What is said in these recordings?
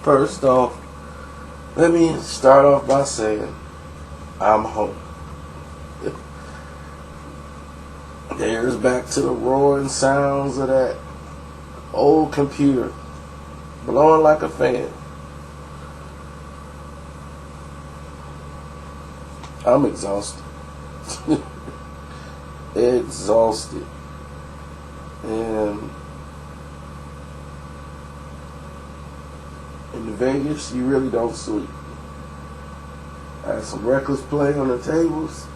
First off, let me start off by saying I'm home. There's back to the roaring sounds of that old computer blowing like a fan. I'm exhausted. Exhausted. And in Vegas, you really don't sleep. I had some reckless play on the tables.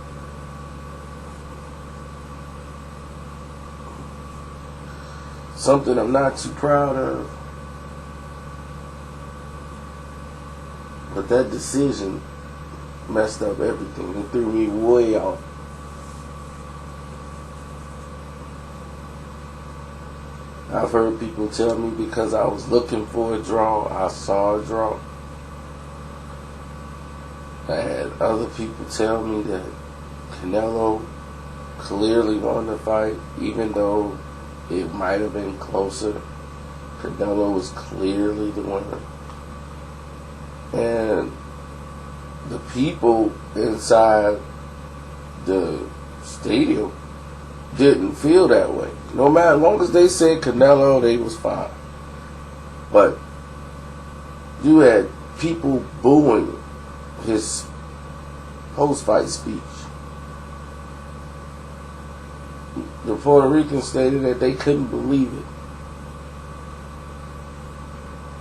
Something I'm not too proud of. But that decision messed up everything. It threw me way off. I've heard people tell me because I was looking for a draw, I saw a draw. I had other people tell me that Canelo clearly won the fight, even though it might have been closer. Canelo was clearly the winner. And the people inside the stadium didn't feel that way. No matter, as long as they said Canelo, they was fine. But you had people booing his post-fight speech. The Puerto Ricans stated that they couldn't believe it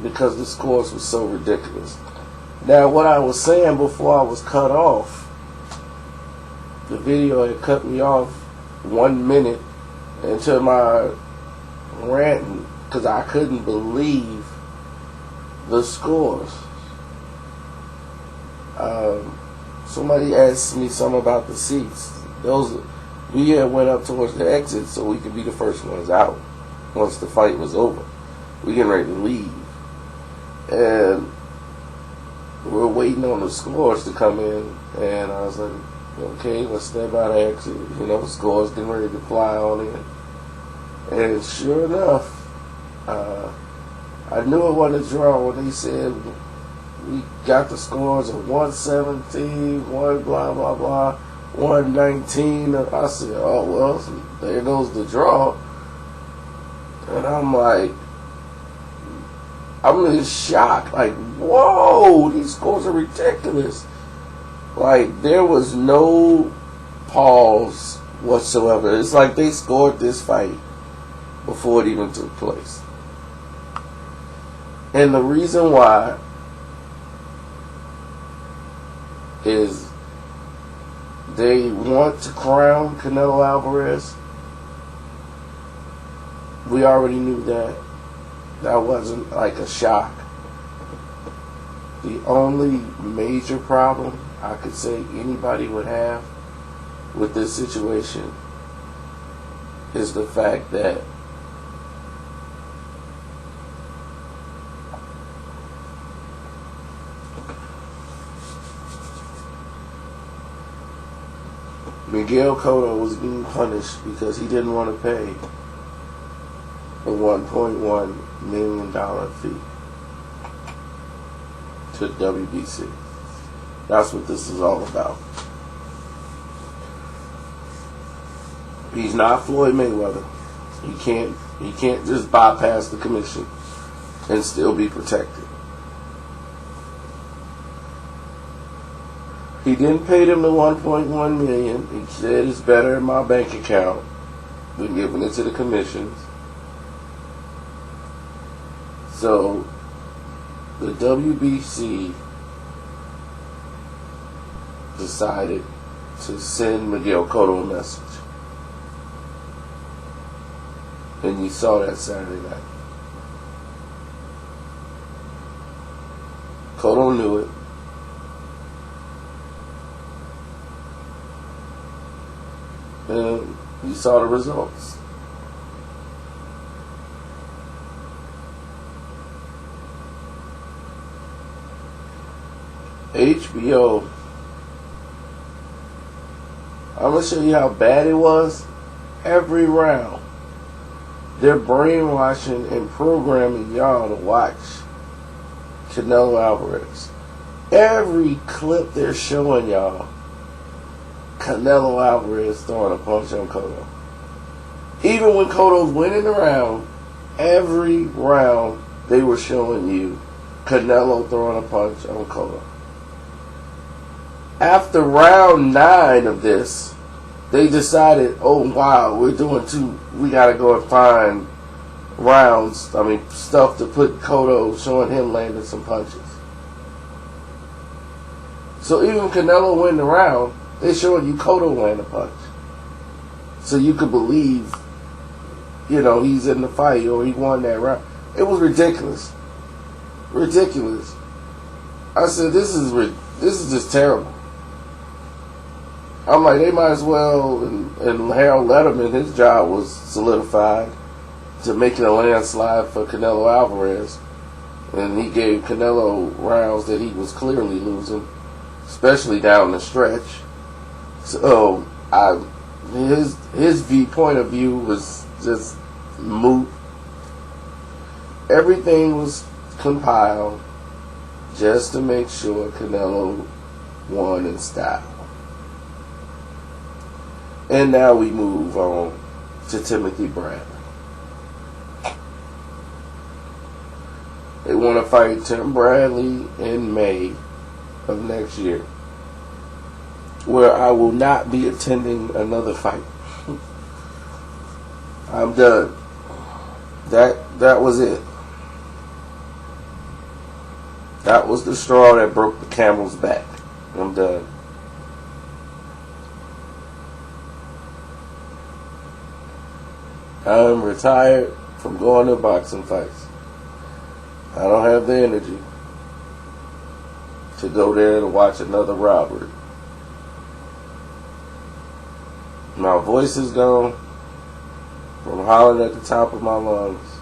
because the scores were so ridiculous. Now, what I was saying before I was cut off, the video had cut me off 1 minute into my ranting because I couldn't believe the scores. Somebody asked me something about the seats. We had went up towards the exit so we could be the first ones out once the fight was over. We getting ready to leave, and we're waiting on the scores to come in. And I was like, okay, let's step out of exit. The scores getting ready to fly on in. And sure enough, I knew it wasn't a draw when they said we got the scores of 117, one blah, blah, blah, 119. I said, oh, well, so there goes the draw. And I'm like, I'm in shock. Like, whoa, these scores are ridiculous. Like, there was no pause whatsoever. It's like they scored this fight before it even took place. And the reason why is they want to crown Canelo Alvarez. We already knew that. That wasn't like a shock. The only major problem I could say anybody would have with this situation is the fact that Miguel Cotto was being punished because he didn't want to pay a $1.1 million fee to WBC. That's what this is all about. He's not Floyd Mayweather. He can't just bypass the commission and still be protected. He didn't pay them the $1.1 million. He said it's better in my bank account than giving it to the commissions. So the WBC decided to send Miguel Cotto a message. And you saw that Saturday night. Cotto knew it. And you saw the results. HBO. I'm going to show you how bad it was. Every round, they're brainwashing and programming y'all to watch Canelo Alvarez. Every clip they're showing y'all, Canelo Alvarez throwing a punch on Cotto. Even when Cotto's winning the round, every round they were showing you Canelo throwing a punch on Cotto. After round 9 of this, they decided, oh wow, we gotta go and find stuff to put Cotto, showing him landing some punches. So even Canelo win the round, they showing you Cotto land a punch. So you could believe, he's in the fight or he won that round. It was ridiculous. Ridiculous. I said, this is just terrible. I'm like, they might as well, and Harold Letterman, his job was solidified to making a landslide for Canelo Alvarez. And he gave Canelo rounds that he was clearly losing, especially down the stretch. So his point of view was just moot. Everything was compiled just to make sure Canelo won in style. And now we move on to Timothy Bradley. They want to fight Tim Bradley in May of next year, where I will not be attending another fight. I'm done. That was it. That was the straw that broke the camel's back. I'm done. I'm retired from going to boxing fights. I don't have the energy to go there to watch another robbery. My voice is gone from hollering at the top of my lungs.